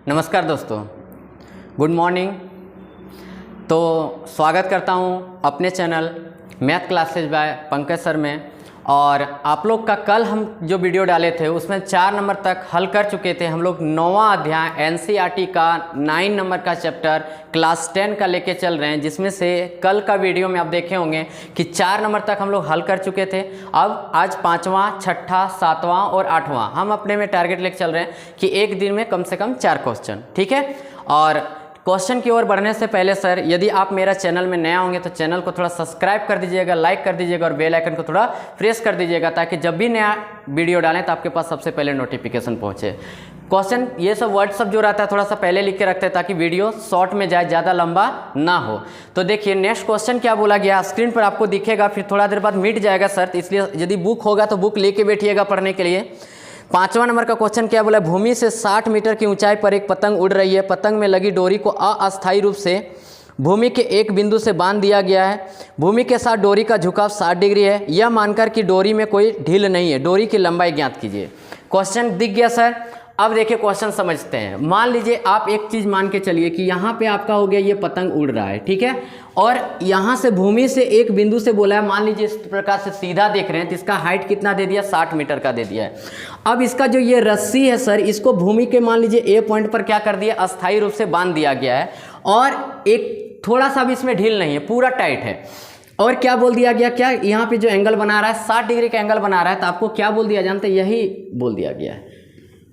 नमस्कार दोस्तों, good morning. तो स्वागत करता हूं अपने channel math classes by Pankaj sir में। और आप लोग का कल हम जो वीडियो डाले थे उसमें 4 नंबर तक हल कर चुके थे। हम लोग 9वां अध्याय एनसीईआरटी का 9 नंबर का चैप्टर क्लास 10 का लेके चल रहे हैं, जिसमें से कल का वीडियो में आप देखे होंगे कि 4 नंबर तक हम लोग हल कर चुके थे। अब आज 5वां, 6ठा, 7वां और 8वां हम अपने में टारगेट लेके चल रहे हैं कि एक दिन में कम से कम 4 क्वेश्चन, ठीक है। और क्वेश्चन की ओर बढ़ने से पहले सर, यदि आप मेरा चैनल में नया होंगे तो चैनल को थोड़ा सब्सक्राइब कर दीजिएगा, लाइक कर दीजिएगा और बेल आइकन को थोड़ा प्रेस कर दीजिएगा, ताकि जब भी नया वीडियो डालें तो आपके पास सबसे पहले नोटिफिकेशन पहुंचे। क्वेश्चन ये सब वर्ड सब जो रहता है थोड़ा सा पहले लिख के रखते हैं ताकि वीडियो शॉर्ट में जाए, ज़्यादा लंबा ना हो। तो देखिए नेक्स्ट क्वेश्चन क्या बोला गया, स्क्रीन पर आपको दिखेगा, फिर थोड़ा देर बाद मिट जाएगा सर। तो इसलिए यदि बुक होगा तो बुक लेके बैठिएगा पढ़ने के लिए। 5वां नंबर का क्वेश्चन क्या बोला, भूमि से 60 मीटर की ऊंचाई पर एक पतंग उड़ रही है। पतंग में लगी डोरी को अस्थायी रूप से भूमि के एक बिंदु से बांध दिया गया है। भूमि के साथ डोरी का झुकाव 60 डिग्री है। यह मानकर कि डोरी में कोई ढील नहीं है, डोरी की लंबाई ज्ञात कीजिए। क्वेश्चन दिख गया सर। अब देखिए क्वेश्चन समझते हैं। मान लीजिए आप एक चीज़ मान के चलिए कि यहाँ पे आपका हो गया ये पतंग उड़ रहा है, ठीक है। और यहाँ से भूमि से एक बिंदु से बोला है, मान लीजिए इस प्रकार से सीधा देख रहे हैं तो इसका हाइट कितना दे दिया, 60 मीटर का दे दिया है। अब इसका जो ये रस्सी है सर, इसको भूमि के मान लीजिए ए पॉइंट पर क्या कर दिया, अस्थायी रूप से बांध दिया गया है। और एक थोड़ा सा भी इसमें ढील नहीं है, पूरा टाइट है। और क्या बोल दिया गया, क्या यहाँ पे जो एंगल बना रहा है 60 डिग्री का एंगल बना रहा है, तो आपको क्या बोल दिया जानते हैं, यही बोल दिया गया है,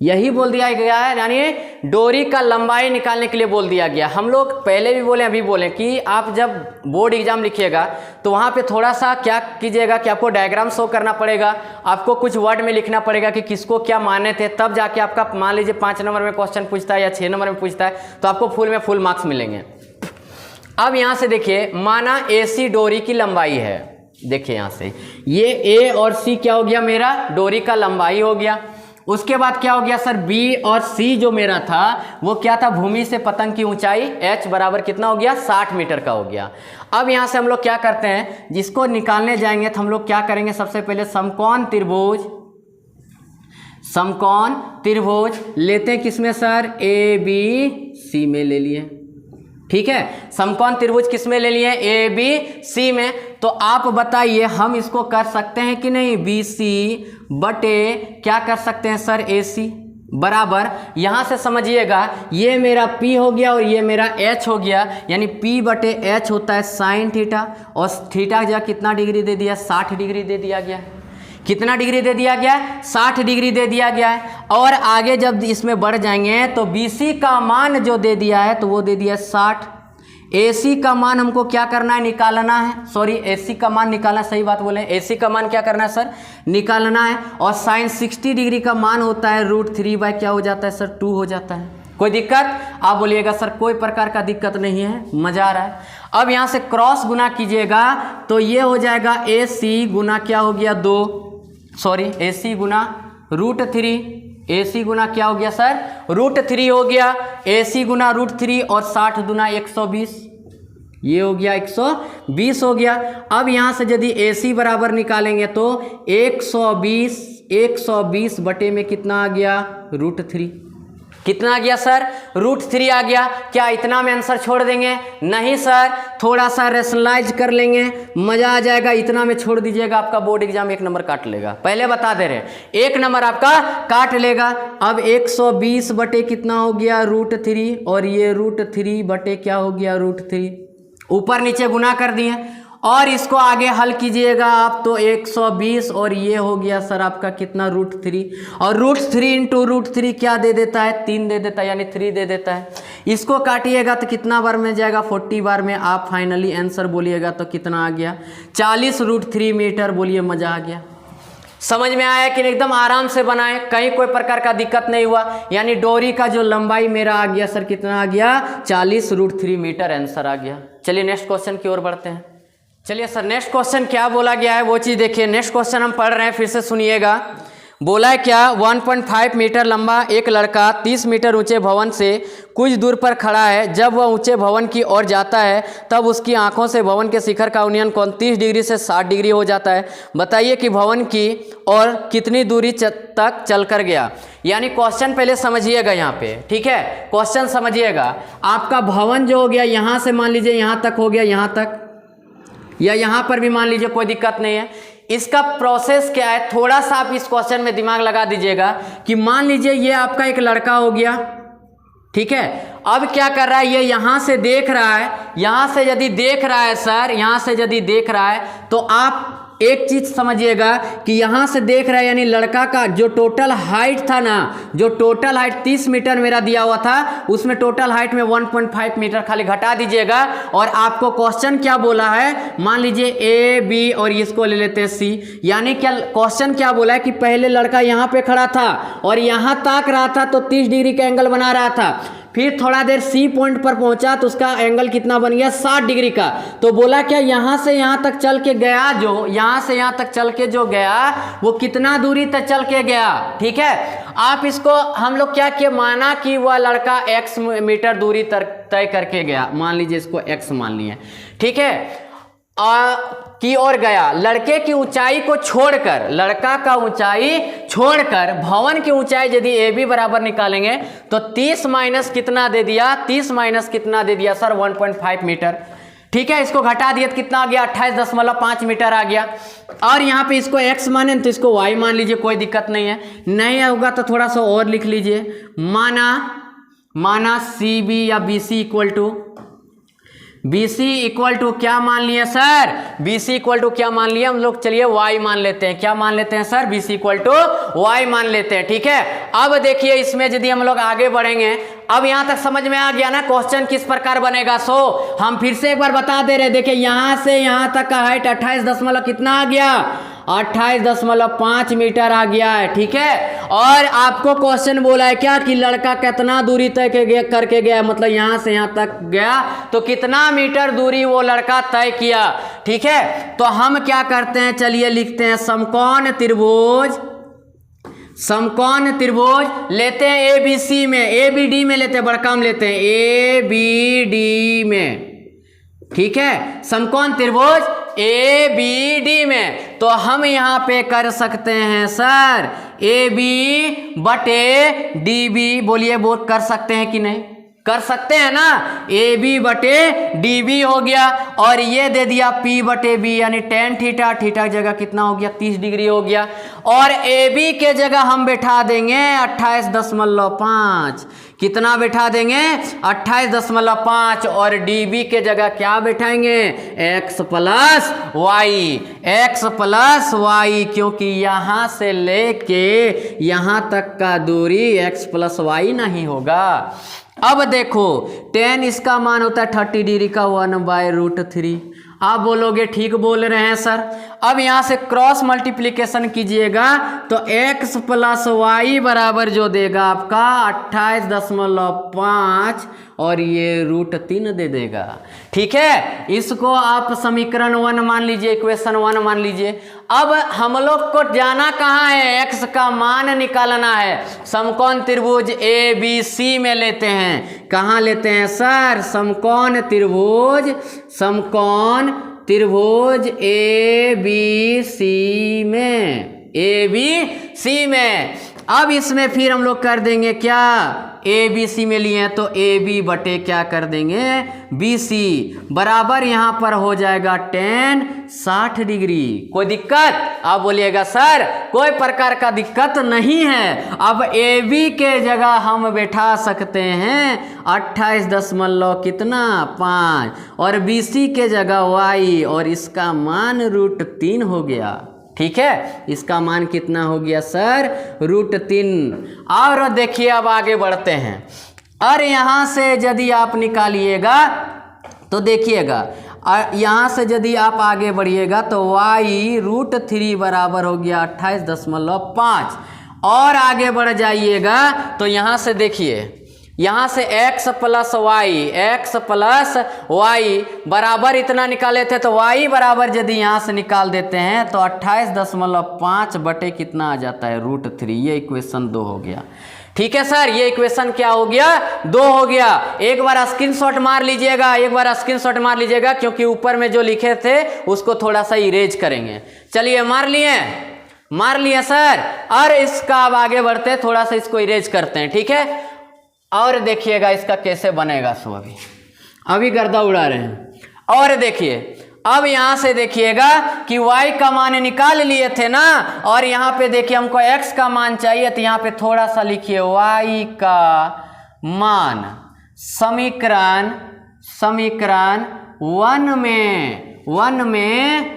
यही बोल दिया गया है, यानी डोरी का लंबाई निकालने के लिए बोल दिया गया। हम लोग पहले भी बोले अभी बोले कि आप जब बोर्ड एग्जाम लिखिएगा तो वहाँ पे थोड़ा सा क्या कीजिएगा कि आपको डायग्राम शो करना पड़ेगा, आपको कुछ वर्ड में लिखना पड़ेगा कि किसको क्या माने थे, तब जाके आपका मान लीजिए 5 नंबर में क्वेश्चन पूछता है या 6 नंबर में पूछता है तो आपको फुल में फुल मार्क्स मिलेंगे। अब यहाँ से देखिए, माना AC डोरी की लंबाई है। देखिए यहाँ से ये A और C क्या हो गया, मेरा डोरी का लंबाई हो गया। उसके बाद क्या हो गया सर, B और C जो मेरा था वो क्या था, भूमि से पतंग की ऊंचाई H बराबर कितना हो गया, 60 मीटर का हो गया। अब यहाँ से हम लोग क्या करते हैं, जिसको निकालने जाएंगे तो हम लोग क्या करेंगे, सबसे पहले समकोण त्रिभुज लेते हैं किसमें सर, ABC में ले लिए, ठीक है। समकोण त्रिभुज किसमें ले लिए, ABC में। तो आप बताइए हम इसको कर सकते हैं कि नहीं, BC बटे क्या कर सकते हैं सर, AC बराबर, यहां से समझिएगा ये मेरा P हो गया और ये मेरा H हो गया, यानी P बटे H होता है साइन थीटा। और थीटा जा कितना डिग्री दे दिया, 60 डिग्री दे दिया गया। कितना डिग्री दे दिया गया है, 60 डिग्री दे दिया गया है। और आगे जब इसमें बढ़ जाएंगे तो BC का मान जो दे दिया है तो वो दे दिया 60। AC का मान हमको क्या करना है, निकालना है, सॉरी AC का मान निकालना, सही बात बोले, AC का मान क्या करना है सर, निकालना है। और साइन 60 डिग्री का मान होता है √3 बाय क्या हो जाता है सर, 2 हो जाता है। कोई दिक्कत, आप बोलिएगा सर कोई प्रकार का दिक्कत नहीं है, मजा आ रहा है। अब यहाँ से क्रॉस गुना कीजिएगा तो ये हो जाएगा AC गुना क्या हो गया, AC गुना √3, AC गुना क्या हो गया सर, √3 हो गया, AC गुना √3 और 60 गुना 120, ये हो गया 120 हो गया। अब यहाँ से यदि AC बराबर निकालेंगे तो 120 बटे में कितना आ गया, √3, कितना आ गया सर, √3 आ गया। क्या इतना में आंसर छोड़ देंगे, नहीं सर, थोड़ा सा रेशनलाइज कर लेंगे, मजा आ जाएगा। इतना में छोड़ दीजिएगा, आपका बोर्ड एग्जाम 1 नंबर काट लेगा, पहले बता दे रहे, 1 नंबर आपका काट लेगा। अब 120 बटे कितना हो गया, √3, और ये √3 बटे क्या हो गया, √3, ऊपर नीचे गुना कर दिए। और इसको आगे हल कीजिएगा आप तो 120 और ये हो गया सर आपका कितना, √3, और √3 इंटू √3 क्या दे देता है, 3 दे देता है, यानी 3 दे देता है। इसको काटिएगा तो कितना बार में जाएगा, 40 बार में। आप फाइनली आंसर बोलिएगा तो कितना आ गया, 40 √3 मीटर। बोलिए मजा आ गया, समझ में आया कि एकदम आराम से बनाए, कहीं कोई प्रकार का दिक्कत नहीं हुआ। यानी डोरी का जो लंबाई मेरा आ गया सर, कितना आ गया, 40 √3 मीटर आंसर आ गया। चलिए नेक्स्ट क्वेश्चन की ओर बढ़ते हैं। चलिए सर नेक्स्ट क्वेश्चन क्या बोला गया है वो चीज़ देखिए। नेक्स्ट क्वेश्चन हम पढ़ रहे हैं, फिर से सुनिएगा। बोला है क्या, 1.5 मीटर लंबा एक लड़का 30 मीटर ऊंचे भवन से कुछ दूर पर खड़ा है। जब वह ऊंचे भवन की ओर जाता है तब उसकी आंखों से भवन के शिखर का उन्नयन कोण 30 डिग्री से 60 डिग्री हो जाता है। बताइए कि भवन की ओर कितनी दूरी तक चलकर गया। यानी क्वेश्चन पहले समझिएगा यहाँ पे, ठीक है, क्वेश्चन समझिएगा। आपका भवन जो हो गया यहाँ से मान लीजिए यहाँ तक हो गया, यहाँ तक, या यहाँ पर भी मान लीजिए, कोई दिक्कत नहीं है। इसका प्रोसेस क्या है, थोड़ा सा आप इस क्वेश्चन में दिमाग लगा दीजिएगा कि मान लीजिए ये आपका एक लड़का हो गया, ठीक है। अब क्या कर रहा है, ये यहाँ से देख रहा है, यहाँ से यदि देख रहा है सर, यहाँ से यदि देख रहा है तो आप एक चीज समझिएगा कि यहाँ से देख रहा है, यानी लड़का का जो टोटल हाइट था ना, जो टोटल हाइट 30 मीटर मेरा दिया हुआ था, उसमें टोटल हाइट में 1.5 मीटर खाली घटा दीजिएगा। और आपको क्वेश्चन क्या बोला है, मान लीजिए ए बी और इसको ले लेते हैं सी। यानी क्या क्वेश्चन क्या बोला है कि पहले लड़का यहाँ पे खड़ा था और यहाँ ताक रहा था तो 30 डिग्री का एंगल बना रहा था। फिर थोड़ा देर सी पॉइंट पर पहुंचा तो उसका एंगल कितना बन गया, 60 डिग्री का। तो बोला क्या, यहाँ से यहाँ तक चल के गया, जो यहाँ से यहाँ तक चल के जो गया वो कितना दूरी तक चल के गया, ठीक है। आप इसको हम लोग क्या किए, माना कि वह लड़का x मीटर दूरी तय करके गया, मान लीजिए इसको x मान लिए, ठीक है, की ओर गया। लड़के की ऊंचाई को छोड़कर, लड़का का ऊंचाई छोड़कर भवन की ऊंचाई यदि ए बी बराबर निकालेंगे तो 30 माइनस कितना दे दिया, 30 माइनस कितना दे दिया सर, 1.5 मीटर, ठीक है। इसको घटा दिया तो कितना आ गया, 28.5 मीटर आ गया। और यहाँ पे इसको x माने तो इसको y मान लीजिए, कोई दिक्कत नहीं है। नहीं होगा तो थोड़ा सा और लिख लीजिए, माना सी बी या बी सी इक्वल टू क्या मान लिए सर, BC इक्वल टू क्या मान लिया हम लोग, चलिए y मान लेते हैं। क्या मान लेते हैं sir, BC equal to y मान लेते हैं, ठीक है। अब देखिए इसमें यदि हम लोग आगे बढ़ेंगे, अब यहां तक समझ में आ गया ना क्वेश्चन किस प्रकार बनेगा। सो हम फिर से एक बार बता दे रहे, देखिए यहां से यहां तक का हाइट 28 कितना आ गया, 28.5 मीटर आ गया है, ठीक है। और आपको क्वेश्चन बोला है क्या कि लड़का कितना दूरी तय करके गया, मतलब यहां से यहां तक गया तो कितना मीटर दूरी वो लड़का तय किया, ठीक है। तो हम क्या करते हैं, चलिए लिखते हैं, समकोण त्रिभुज लेते हैं ए बी सी में, ए बी डी में लेते हैं, बड़का हम लेते हैं ए बी डी में, ठीक है। समकोण त्रिभुज ए बी डी में तो हम यहाँ पे कर सकते हैं सर ए बी बटे डी बी, बोलिए वो कर सकते हैं कि नहीं, कर सकते हैं ना, ए बी बटे डी बी हो गया। और ये दे दिया P बटे बी, यानी tan थीटा, थीटा की जगह कितना हो गया, 30 डिग्री हो गया। और ए बी के जगह हम बैठा देंगे 28.5, कितना बैठा देंगे 28.5, और डी बी के जगह क्या बैठाएंगे, x प्लस वाई, क्योंकि यहाँ से लेके यहाँ तक का दूरी x प्लस वाई नहीं होगा। अब देखो tan इसका मान होता है 30 डिग्री का 1/√3। आप बोलोगे ठीक बोल रहे हैं सर। अब यहाँ से क्रॉस मल्टीप्लिकेशन कीजिएगा तो x प्लस वाई बराबर जो देगा आपका 28.5 और ये √3 दे देगा, ठीक है। इसको आप समीकरण 1 मान लीजिए, इक्वेशन 1 मान लीजिए। अब हम लोग को जाना कहाँ है, x का मान निकालना है। समकोण त्रिभुज ए बी सी में लेते हैं, कहाँ लेते हैं सर, समकोण त्रिभुज ए बी सी में, अब इसमें फिर हम लोग कर देंगे क्या, ए बी सी में लिए हैं तो ए बी बटे क्या कर देंगे बी सी बराबर यहाँ पर हो जाएगा tan 60 डिग्री। कोई दिक्कत, आप बोलिएगा सर कोई प्रकार का दिक्कत नहीं है। अब ए बी के जगह हम बैठा सकते हैं 28.5 और बी सी के जगह y, और इसका मान √3 हो गया, ठीक है। इसका मान कितना हो गया सर, √3। और देखिए अब आगे बढ़ते हैं, और यहाँ से यदि आप निकालिएगा तो देखिएगा, यहाँ से यदि आप आगे बढ़िएगा तो y √3 बराबर हो गया 28.5, और आगे बढ़ जाइएगा तो यहाँ से देखिए यहाँ से x प्लस वाई बराबर इतना निकाले थे, तो y बराबर यदि यहाँ से निकाल देते हैं तो 28.5 बटे कितना आ जाता है √3। ये इक्वेशन 2 हो गया। ठीक है सर, ये इक्वेशन क्या हो गया 2 हो गया। एक बार स्क्रीनशॉट मार लीजिएगा, क्योंकि ऊपर में जो लिखे थे उसको थोड़ा सा इरेज करेंगे। चलिए मार लिए सर। और इसका अब आगे बढ़ते थोड़ा सा इसको इरेज करते हैं, ठीक है। और देखिएगा इसका कैसे बनेगा। सो अभी गर्दा उड़ा रहे हैं। और देखिए अब यहां से देखिएगा कि y का मान निकाल लिए थे ना, और यहाँ पे देखिए हमको x का मान चाहिए, तो यहाँ पे थोड़ा सा लिखिए y का मान समीकरण 1 में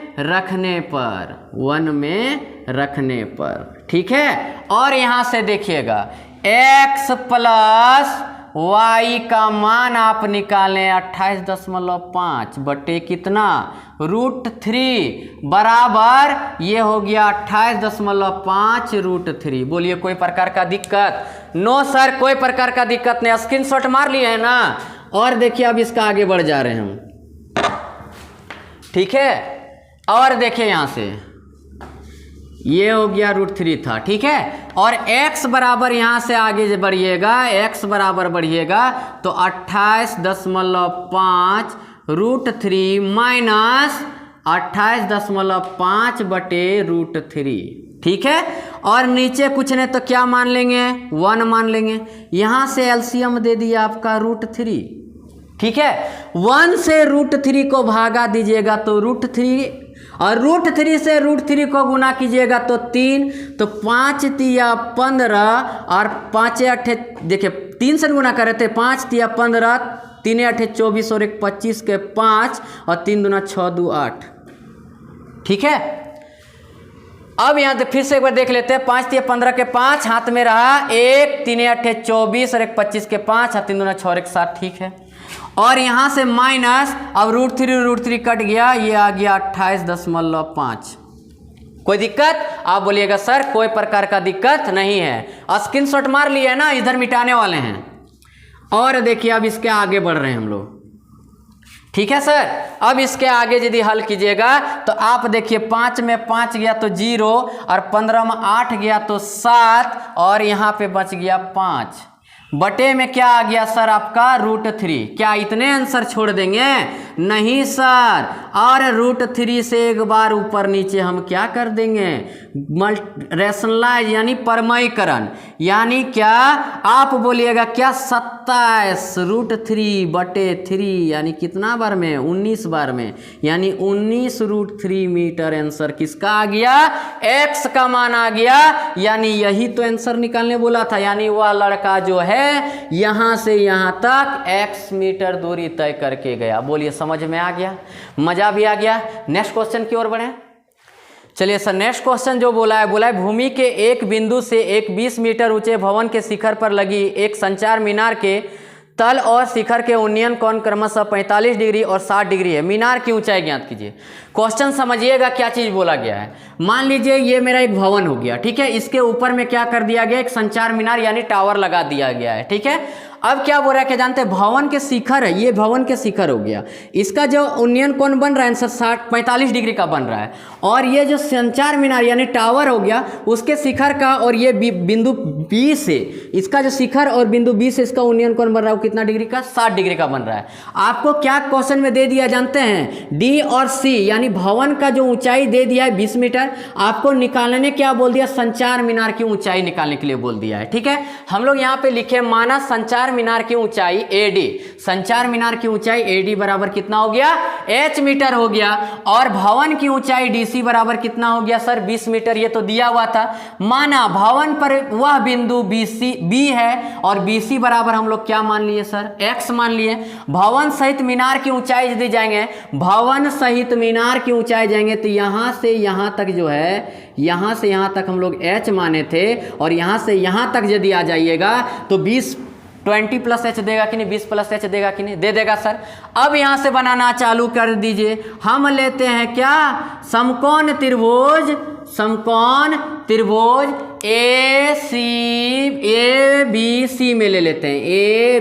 रखने पर, ठीक है। और यहाँ से देखिएगा x प्लस y का मान आप निकालें 28.5 बटे कितना √3 बराबर ये हो गया 28.5 √3। बोलिए कोई प्रकार का दिक्कत? नो सर, कोई प्रकार का दिक्कत नहीं। स्क्रीनशॉट मार लिए है ना। और देखिए अब इसका आगे बढ़ जा रहे हैं हम, ठीक है। और देखिए यहाँ से ये हो गया √3 था, ठीक है। और x बराबर यहाँ से आगे बढ़िएगा, x बराबर बढ़िएगा तो 28.5 √3 माइनस 28.5 बटे √3, ठीक है। और नीचे कुछ नहीं तो क्या मान लेंगे 1 मान लेंगे। यहाँ से एलसीएम दे दिया आपका √3, ठीक है। 1 से √3 को भागा दीजिएगा तो √3, और √3 से √3 को गुना कीजिएगा तो 3, तो 5 तिया 15 और 5 8 देखिए 3 से गुना कर रहे थे, 5 तिया 15, 3 8 24 और 1 25 के 5 और 3 दूना 6 2 8, ठीक है। अब यहाँ से फिर से एक बार देख लेते हैं। 5 तिया 15 के 5 हाथ में रहा, 1 3 8 24 और 1 25 के 5 और 3 दूना 6 और 1 7, ठीक है। और यहाँ से माइनस, अब √3 कट गया, ये आ गया 28.5। कोई दिक्कत? आप बोलिएगा सर कोई प्रकार का दिक्कत नहीं है। स्क्रीनशॉट मार लिया है ना, इधर मिटाने वाले हैं। और देखिए अब इसके आगे बढ़ रहे हैं हम लोग, ठीक है सर। अब इसके आगे यदि हल कीजिएगा तो आप देखिए 5 में 5 गया तो 0, और 15 में 8 गया तो 7, और यहाँ पे बच गया 5 बटे में क्या आ गया सर आपका √3। क्या इतने आंसर छोड़ देंगे? नहीं सर। और √3 से एक बार ऊपर नीचे हम क्या कर देंगे रेशनलाइज यानी परमयीकरण, यानी क्या आप बोलिएगा क्या 27 √3 बटे 3 यानी कितना बार में 19 बार में, यानी 19 √3 मीटर आंसर किसका आ गया x का मान आ गया। यानी यही तो आंसर निकालने बोला था, यानी वह लड़का जो है यहां से यहां तक x मीटर दूरी तय करके गया। बोलिए समझ में आ गया, मजा भी आ गया। नेक्स्ट क्वेश्चन की ओर बढ़े। चलिए सर नेक्स्ट क्वेश्चन जो बोला है भूमि के एक बिंदु से एक 20 मीटर ऊंचे भवन के शिखर पर लगी एक संचार मीनार के तल और शिखर के उन्नयन कोण क्रमशः 45 डिग्री और 60 डिग्री है। मीनार की ऊंचाई ज्ञात कीजिए। क्वेश्चन समझिएगा क्या चीज बोला गया है। मान लीजिए ये मेरा एक भवन हो गया, ठीक है। इसके ऊपर में क्या कर दिया गया, एक संचार मीनार यानी टावर लगा दिया गया है, ठीक है। अब क्या बोल रहा है क्या जानते हैं, भवन के शिखर है, ये भवन के शिखर हो गया। इसका जो उन्नयन कोण बन रहा है 45 डिग्री का बन रहा है, और ये जो संचार मीनार यानी टावर हो गया उसके शिखर का, और ये बिंदु बी से इसका जो शिखर और बिंदु बी से इसका उन्नयन कोण बन रहा है वो कितना डिग्री का 60 डिग्री का बन रहा है। आपको क्या क्वेश्चन में दे दिया जानते हैं, डी और सी यानी भवन का जो ऊंचाई दे दिया है 20 मीटर, आपको निकालने क्या बोल दिया, संचार मीनार की ऊंचाई निकालने के लिए बोल दिया है, ठीक है। हम लोग यहाँ पे लिखे माना संचार मीनार की ऊंचाई AD, संचार मीनार की ऊंचाई AD बराबर कितना हो गया h मीटर हो गया, और भवन की ऊंचाई DC बराबर कितना हो गया सर 20 मीटर, ये तो दिया हुआ था। माना भवन पर वह बिंदु B है, और BC बराबर हम लोग क्या मान लिए सर x मान लिए। भवन सहित मीनार की ऊंचाई यदि जाएंगे, भवन सहित मीनार की ऊंचाई जाएंगे तो यहां से यहां तक जो है, यहां से यहां तक हम लोग h माने थे, और यहां से यहां तक यदि आ जाइएगा तो 20 प्लस h देगा कि नहीं, 20 प्लस h देगा कि नहीं, दे देगा सर। अब यहां से बनाना चालू कर दीजिए। हम लेते हैं क्या समकोण त्रिभुज समकोण त्रिभुज ABC में ले लेते हैं,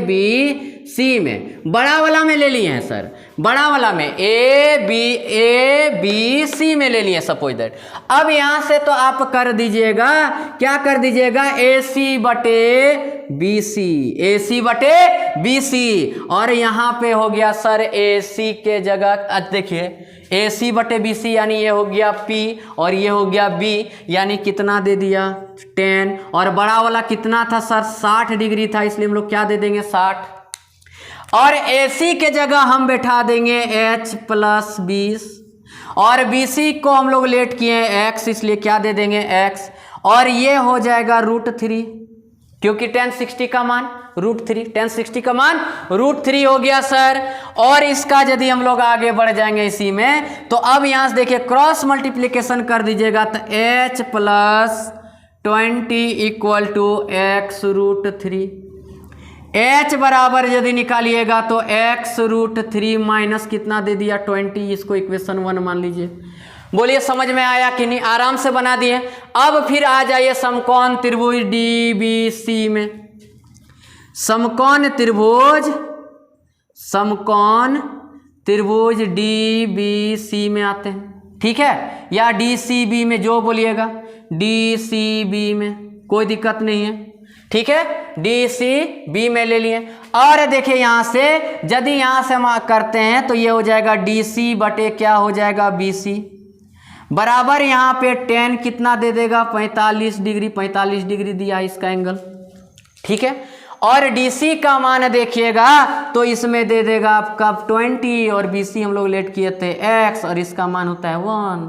ABC में, बड़ा वाला में ले लिए हैं सर, बड़ा वाला में ABC में ले लिए सपोज दैट। अब यहां से तो आप कर दीजिएगा, क्या कर दीजिएगा, AC बटे BC, और यहाँ पे हो गया सर AC के जगह देखिए AC बटे BC यानी ये हो गया P और ये हो गया B, यानी कितना दे दिया 10, और बड़ा वाला कितना था सर 60 डिग्री था, इसलिए हम लोग क्या दे देंगे 60, और AC के जगह हम बैठा देंगे H प्लस 20, और BC को हम लोग लेट किए X, इसलिए क्या दे देंगे X, और ये हो जाएगा √3, क्योंकि 1060 का मान √3, 1060 का मान √3 हो गया सर। और इसका यदि हम लोग आगे बढ़ जाएंगे इसी में, तो अब यहां से देखिए क्रॉस मल्टीप्लिकेशन कर दीजिएगा, तो H प्लस 20 = X √3, H बराबर यदि निकालिएगा तो X √3 माइनस कितना दे दिया 20, इसको इक्वेशन 1 मान लीजिए। बोलिए समझ में आया कि नहीं, आराम से बना दिए। अब फिर आ जाइए समकोण त्रिभुज DBC में, समकोण त्रिभुज DBC में आते हैं, ठीक है, या DCB में जो बोलिएगा, DCB में कोई दिक्कत नहीं है, ठीक है, DCB में ले लिए। और देखिए यहाँ से यदि यहाँ से हम करते हैं तो ये हो जाएगा DC बटे क्या हो जाएगा BC बराबर यहाँ पे 10 कितना दे देगा 45 डिग्री दिया इसका एंगल, ठीक है। और DC का मान देखिएगा तो इसमें दे देगा आपका 20, और BC हम लोग लेट किए थे X, और इसका मान होता है 1।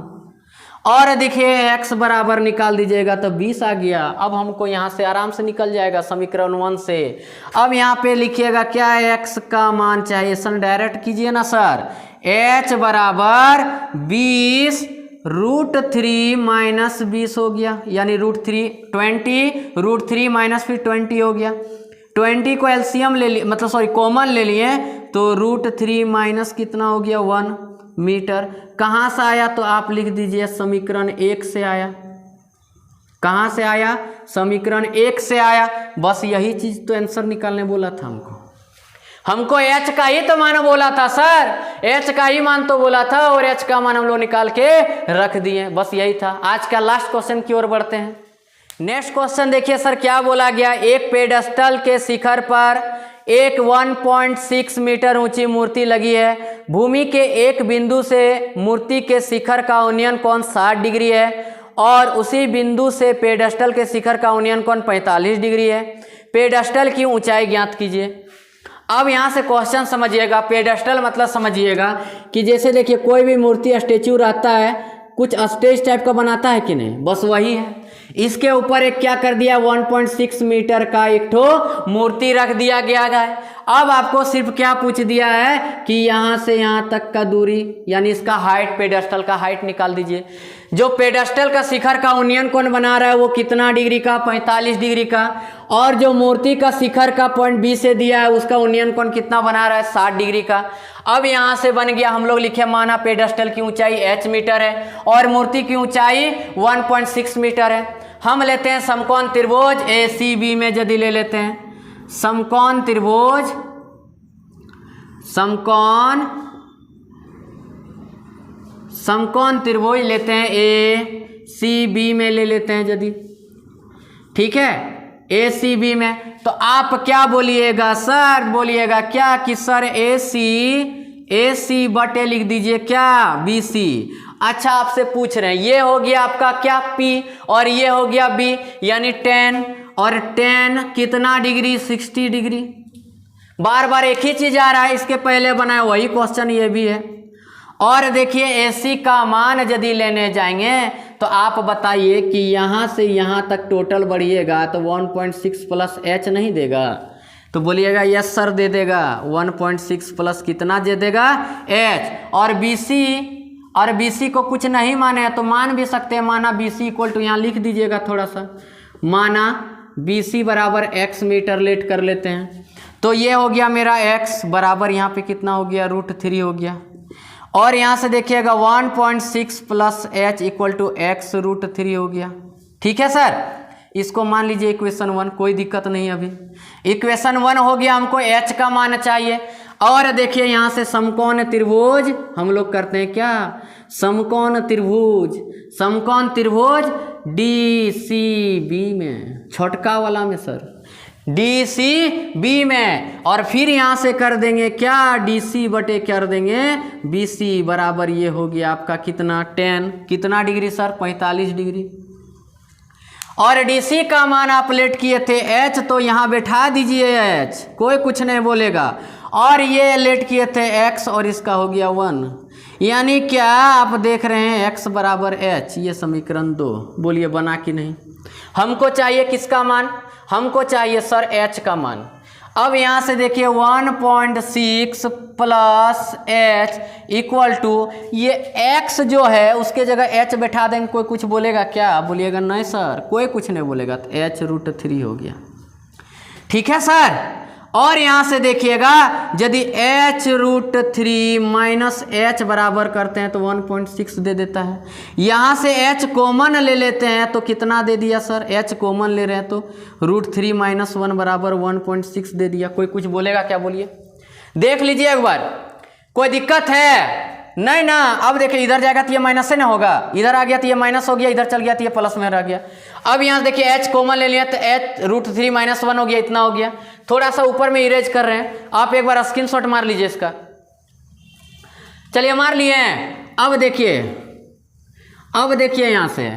और देखिए X बराबर निकाल दीजिएगा तो 20 आ गया। अब हमको यहाँ से आराम से निकल जाएगा समीकरण 1 से। अब यहाँ पे लिखिएगा क्या है, X का मान चाहिए, सन डायरेक्ट कीजिए ना सर, H बराबर 20 √3 माइनस 20 हो गया, यानी √3 20 √3 माइनस फिर 20 हो गया। 20 को एलसीएम ले लिए, मतलब सॉरी कॉमन ले लिए, तो √3 माइनस कितना हो गया 1 मीटर। कहाँ से आया तो आप लिख दीजिए समीकरण 1 से आया। कहाँ से आया, समीकरण 1 से आया। बस यही चीज तो आंसर निकालने बोला था हमको H का ही तो मान बोला था सर, H का ही मान तो बोला था, और H का मान हम लोग निकाल के रख दिए, बस यही था। आज का लास्ट क्वेश्चन की ओर बढ़ते हैं। नेक्स्ट क्वेश्चन देखिए सर क्या बोला गया, एक पेडेस्टल के शिखर पर एक 1.6 मीटर ऊंची मूर्ति लगी है। भूमि के एक बिंदु से मूर्ति के शिखर का उन्नयन कोण 60 डिग्री है, और उसी बिंदु से पेडेस्टल के शिखर का उन्नयन कोण 45 डिग्री है। पेडेस्टल की ऊंचाई ज्ञात कीजिए। अब यहाँ से क्वेश्चन समझिएगा, पेडेस्टल मतलब समझिएगा कि जैसे देखिए कोई भी मूर्ति स्टेचू रहता है, कुछ स्टेज टाइप का बनाता है कि नहीं, बस वही है। इसके ऊपर एक क्या कर दिया 1.6 मीटर का एक ठो मूर्ति रख दिया गया है। अब आपको सिर्फ क्या पूछ दिया है कि यहाँ से यहाँ तक का दूरी, यानी इसका हाइट, पेडेस्टल का हाइट निकाल दीजिए। जो पेडेस्टल का शिखर का उन्नयन कोण बना रहा है वो कितना डिग्री का, 45 डिग्री का, और जो मूर्ति का शिखर का पॉइंट B से दिया है उसका उन्नयन कोण कितना बना रहा है 60 डिग्री का। अब यहाँ से बन गया, हम लोग लिखे माना पेडेस्टल की ऊंचाई h मीटर है और मूर्ति की ऊंचाई 1.6 मीटर है। हम लेते हैं समकोण त्रिभुज ACB में यदि ले लेते हैं समकोण त्रिभुज लेते हैं ACB में ले लेते हैं यदि, ठीक है, ACB में। तो आप क्या बोलिएगा सर, बोलिएगा क्या कि सर AC बटे लिख दीजिए क्या BC। अच्छा आपसे पूछ रहे हैं, ये हो गया आपका क्या P और ये हो गया B, यानी 10 और 10 कितना डिग्री 60 डिग्री। बार बार एक ही चीज आ रहा है, इसके पहले बनाया वही क्वेश्चन ये भी है। और देखिए AC का मान यदि लेने जाएंगे तो आप बताइए कि यहाँ से यहाँ तक टोटल बढ़िएगा तो 1.6 प्लस H नहीं देगा, तो बोलिएगा यस सर दे देगा। 1.6 प्लस कितना दे देगा H। और BC को कुछ नहीं माने हैं तो मान भी सकते हैं, माना BC इक्वल टू यहाँ लिख दीजिएगा थोड़ा सा, माना BC बराबर X मीटर लेट कर लेते हैं। तो ये हो गया मेरा X बराबर यहाँ पे कितना हो गया √3 हो गया। और यहाँ से देखिएगा 1.6 plus H equal to X root 3 हो गया। ठीक है सर, इसको मान लीजिए इक्वेशन 1, कोई दिक्कत नहीं। अभी इक्वेशन 1 हो गया, हमको एच का मान चाहिए। और देखिए यहाँ से समकोण त्रिभुज हम लोग करते हैं क्या, समकोण त्रिभुज डी सी बी में, छोटका वाला में सर, डी सी बी में। और फिर यहाँ से कर देंगे क्या, डी सी बटे कर देंगे बी सी बराबर ये हो गया आपका कितना 10, कितना डिग्री सर, 45 डिग्री। और डी सी का मान आप लेट किए थे एच, तो यहाँ बैठा दीजिए एच, कोई कुछ नहीं बोलेगा। और ये लेट किए थे एक्स, और इसका हो गया 1, यानी क्या आप देख रहे हैं एक्स बराबर एच, ये समीकरण 2। बोलिए बना कि नहीं। हमको चाहिए किसका मान, हमको चाहिए सर एच का मान। अब यहाँ से देखिए 1.6 प्लस एच इक्वल टू ये एक्स जो है उसके जगह एच बैठा देंगे, कोई कुछ बोलेगा क्या, बोलिएगा नहीं सर, कोई कुछ नहीं बोलेगा, तो एच रूट 3 हो गया। ठीक है सर। और यहाँ से देखिएगा यदि एच रूट 3 माइनस एच बराबर करते हैं तो 1.6 दे देता है। यहाँ से एच कॉमन ले लेते हैं तो कितना दे दिया सर, एच कॉमन ले रहे हैं तो रूट 3 माइनस 1 बराबर 1.6 दे दिया। कोई कुछ बोलेगा क्या, बोलिए, देख लीजिए एक बार, कोई दिक्कत है नहीं ना। अब देखिए इधर जाएगा तो ये माइनस से ना होगा, इधर आ गया तो ये माइनस हो गया, इधर चल गया तो ये प्लस में रह गया। अब यहाँ देखिए एच कॉमन ले लिया तो एच रूट 3 माइनस 1 हो गया, इतना हो गया। थोड़ा सा ऊपर में इरेज कर रहे हैं, आप एक बार स्क्रीनशॉट मार लीजिए इसका। चलिए मार लिए। अब देखिए यहाँ से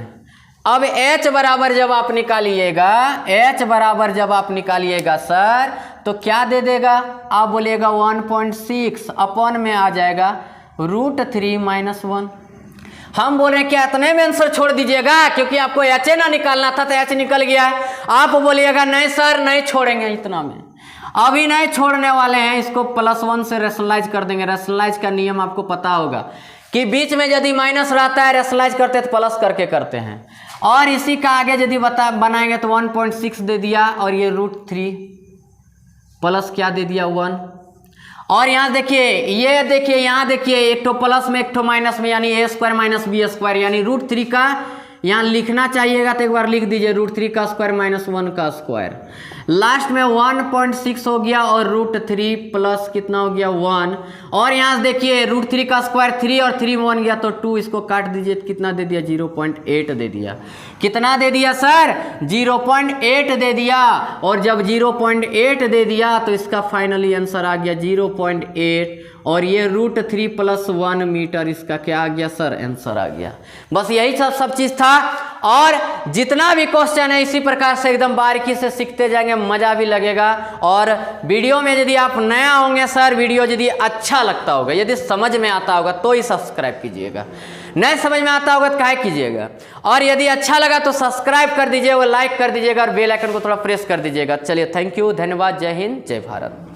अब एच बराबर जब आप निकालिएगा, एच बराबर जब आप निकालिएगा सर तो क्या दे देगा, आप बोलिएगा 1.6 अपॉन में आ जाएगा रूट 3 माइनस 1। हम बोल रहे हैं क्या इतने में आंसर छोड़ दीजिएगा, क्योंकि आपको एच ना निकालना था तो एच निकल गया है। आप बोलिएगा नहीं सर नहीं छोड़ेंगे इतना में, अभी नहीं छोड़ने वाले हैं, इसको +1 से रेशनलाइज कर देंगे। रेशनलाइज का नियम आपको पता होगा कि बीच में यदि माइनस रहता है रेशनलाइज करते हैं तो प्लस करके करते हैं। और इसी का आगे यदि बनाएंगे तो 1.6 दे दिया, और ये रूट 3 प्लस क्या दे दिया 1। और यहाँ देखिए, ये देखिए यहाँ देखिए, एक तो प्लस में एक तो माइनस में, यानी a² माइनस b², यानी रूट 3 का यहाँ लिखना चाहिएगा तो एक बार लिख दीजिए, रूट 3 का स्क्वायर माइनस 1 का स्क्वायर। लास्ट में 1.6 हो गया और रूट 3 प्लस कितना हो गया 1। और यहाँ से देखिए रूट 3 का स्क्वायर 3 और 3 में 1 गया तो 2, इसको काट दीजिए, कितना दे दिया 0.8 दे दिया। कितना दे दिया सर, 0.8 दे दिया। और जब 0.8 दे दिया तो इसका फाइनली आंसर आ गया 0.8, और ये रूट 3 प्लस 1 मीटर, इसका क्या आ गया सर, आंसर आ गया। बस यही सब चीज़ था। और जितना भी क्वेश्चन है इसी प्रकार से एकदम बारीकी से सीखते जाएंगे, मज़ा भी लगेगा। और वीडियो में यदि आप नया होंगे सर, वीडियो यदि अच्छा लगता होगा, यदि समझ में आता होगा तो ही सब्सक्राइब कीजिएगा, नहीं समझ में आता होगा तो काहे कीजिएगा। और यदि अच्छा लगा तो सब्सक्राइब कर दीजिएगा, लाइक कर दीजिएगा और बेल आइकन को थोड़ा प्रेस कर दीजिएगा। चलिए थैंक यू, धन्यवाद, जय हिंद, जय भारत।